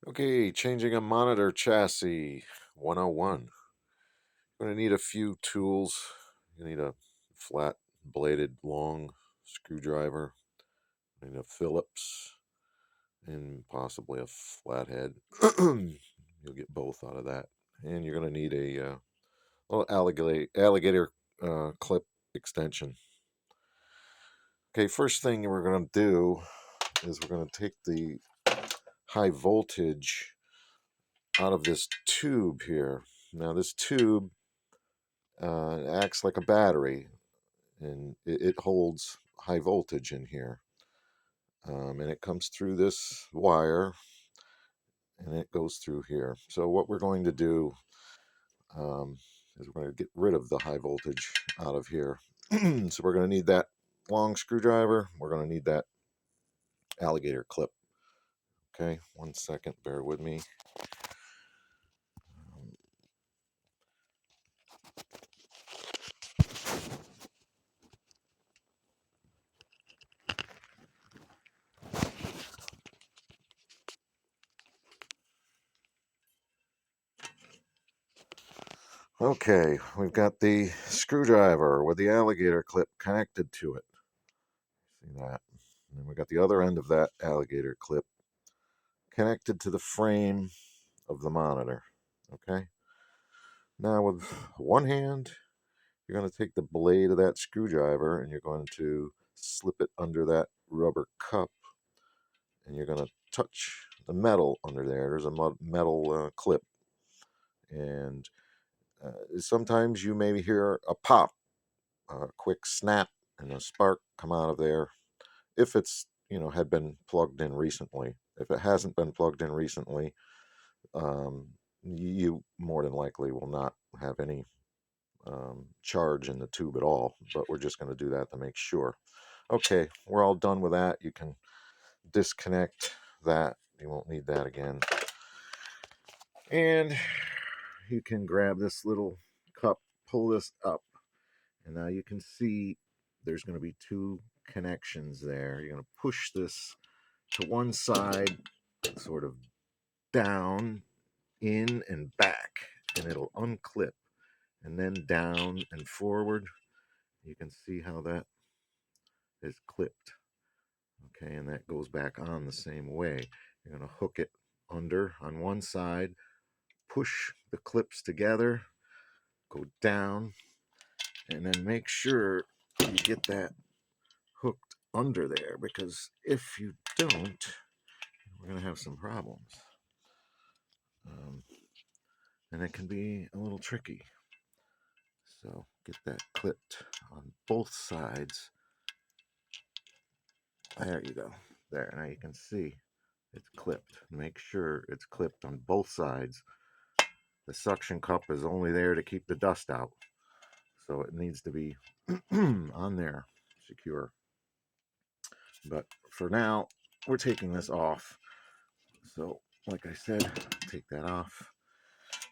Okay, changing a monitor chassis 101. Going to need a few tools. You need a flat bladed long screwdriver, you need a Phillips, and possibly a flathead. You'll get both out of that. And you're going to need a little alligator clip extension. Okay, first thing we're going to do is we're going to take the high voltage out of this tube here. Now, this tube acts like a battery, and it holds high voltage in here. And it comes through this wire, and it goes through here. So what we're going to do is we're going to get rid of the high voltage out of here. So we're going to need that long screwdriver. We're going to need that alligator clip. Okay, 1 second, bear with me. Okay, we've got the screwdriver with the alligator clip connected to it. See that? And then we got the other end of that alligator clip connected to the frame of the monitor. Okay. Now with one hand, you're going to take the blade of that screwdriver and you're going to slip it under that rubber cup, and you're going to touch the metal under there. There's a metal clip, and sometimes you may hear a pop, a quick snap, and a spark come out of there if it's had been plugged in recently. If it hasn't been plugged in recently, you more than likely will not have any charge in the tube at all, but we're just going to do that to make sure. Okay, we're all done with that. You can disconnect that. You won't need that again. And you can grab this little cup, pull this up, and now you can see there's going to be two connections there. You're going to push this to one side, sort of down, in, and back, and it'll unclip, and then down and forward. You can see how that is clipped. Okay, and that goes back on the same way. You're going to hook it under on one side, push the clips together, go down, and then make sure you get that hooked under there, because if you don't, we're going to have some problems. And it can be a little tricky. So get that clipped on both sides. There you go. There, now you can see it's clipped. Make sure it's clipped on both sides. The suction cup is only there to keep the dust out, so it needs to be on there, secure. But for now, we're taking this off. So, like I said, take that off.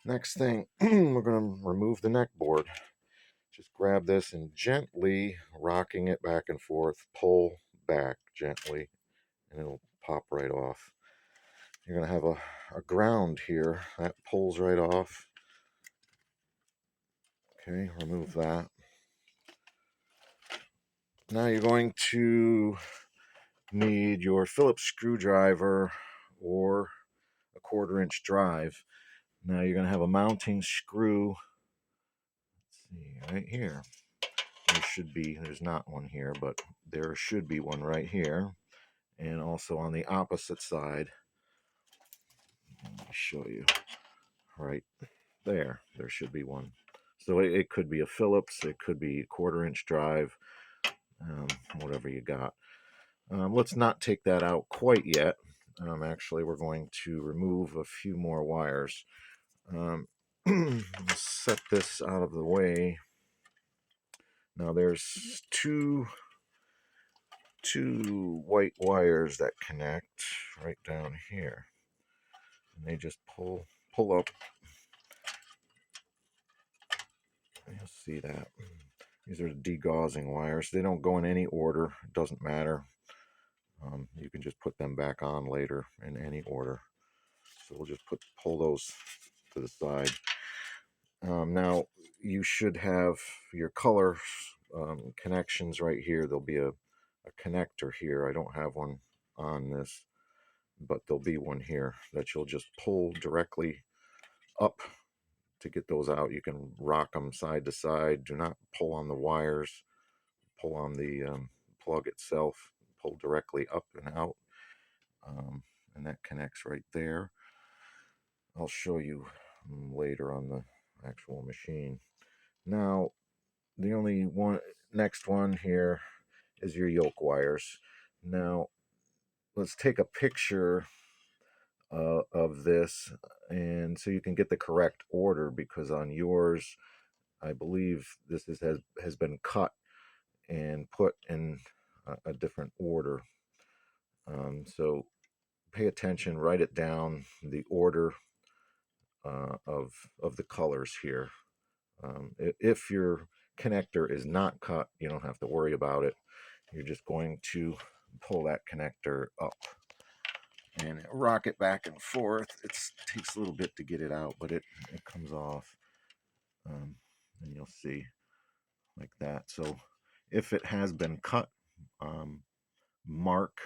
Next thing, we're going to remove the neck board. Just grab this and gently rocking it back and forth, pull back gently, and it'll pop right off. You're going to have a ground here that pulls right off. Okay, remove that. Now you're going to need your Phillips screwdriver or a 1/4-inch drive. Now you're going to have a mounting screw. Let's see, right here. There's not one here, but there should be one right here. And also on the opposite side. Let me show you. Right there should be one. So it could be a Phillips, it could be a 1/4-inch drive, whatever you got. Let's not take that out quite yet. Actually, we're going to remove a few more wires. Set this out of the way. Now there's two white wires that connect right down here, and they just pull up. You'll see that. These are the degaussing wires. They don't go in any order. It doesn't matter. You can just put them back on later in any order. So we'll just pull those to the side. Now you should have your color connections right here. There'll be a connector here. I don't have one on this, but there'll be one here that you'll just pull directly up to get those out. You can rock them side to side. Do not pull on the wires. Pull on the plug itself. Pull directly up and out. And that connects right there. I'll show you later on the actual machine. Now, the only next one here is your yoke wires. Now, let's take a picture of this, and so you can get the correct order, because on yours, I believe this has been cut and put in a different order. So pay attention, write it down, the order of the colors here. If your connector is not cut, you don't have to worry about it. You're just going to pull that connector up and rock it back and forth. It takes a little bit to get it out, but it comes off. And you'll see like that. So if it has been cut, mark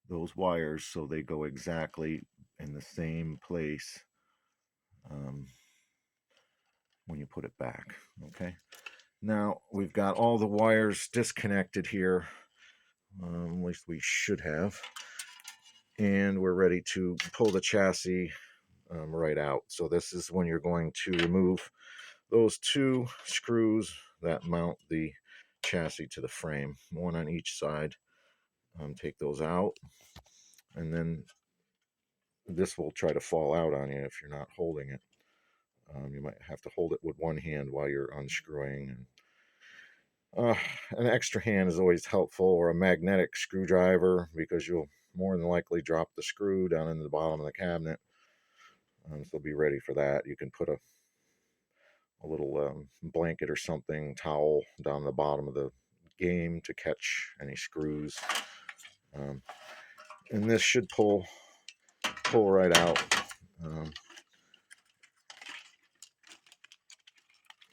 those wires so they go exactly in the same place when you put it back. Okay. Now we've got all the wires disconnected here. At least we should have. And we're ready to pull the chassis right out. So this is when you're going to remove those two screws that mount the chassis to the frame, one on each side. Take those out, and then this will try to fall out on you if you're not holding it. You might have to hold it with one hand while you're unscrewing. And an extra hand is always helpful, or a magnetic screwdriver, because you'll more than likely drop the screw down into the bottom of the cabinet. So be ready for that. You can put a little blanket or something, towel down the bottom of the game to catch any screws. And this should pull right out.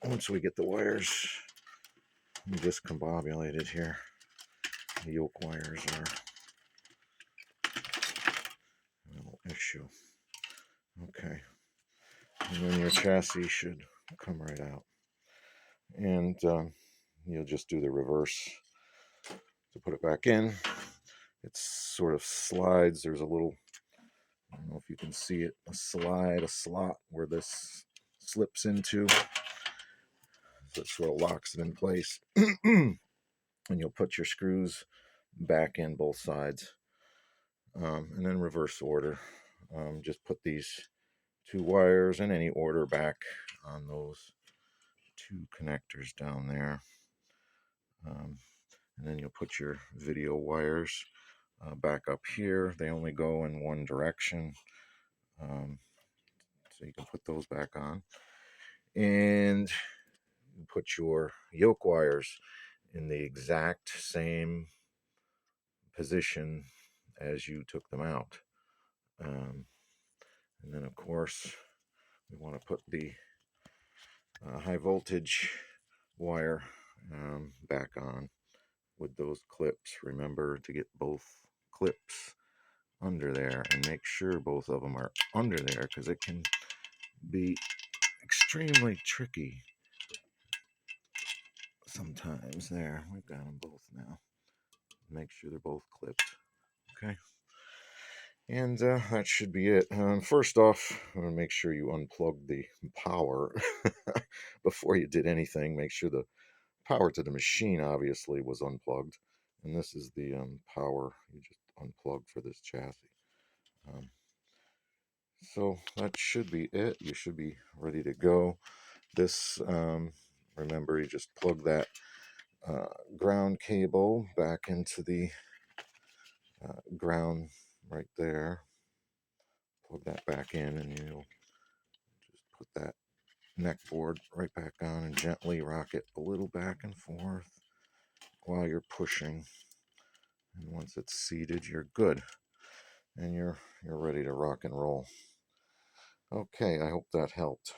Once we get the wires discombobulated here, the yoke wires are a little issue. Okay, and then your chassis should come right out, and you'll just do the reverse to put it back in. It sort of slides. There's a little, I don't know if you can see it, a slot where this slips into, so it sort of locks it in place. And you'll put your screws back in both sides, and then reverse order. Just put these two wires in any order back on those two connectors down there. And then you'll put your video wires back up here. They only go in one direction. So you can put those back on. And put your yoke wires in the exact same position as you took them out. And then, of course, we want to put the high voltage wire back on with those clips. Remember to get both clips under there, and make sure both of them are under there, because it can be extremely tricky sometimes. There, we've got them both now. Make sure they're both clipped. Okay. And that should be it. First off, make sure you unplug the power before you did anything. Make sure the power to the machine obviously was unplugged. And this is the power you just unplugged for this chassis. So that should be it. You should be ready to go. This, remember, you just plug that ground cable back into the ground right there. Plug that back in, and you'll just put that neck board right back on and gently rock it a little back and forth while you're pushing. And once it's seated, you're good, and you're ready to rock and roll. Okay, I hope that helped.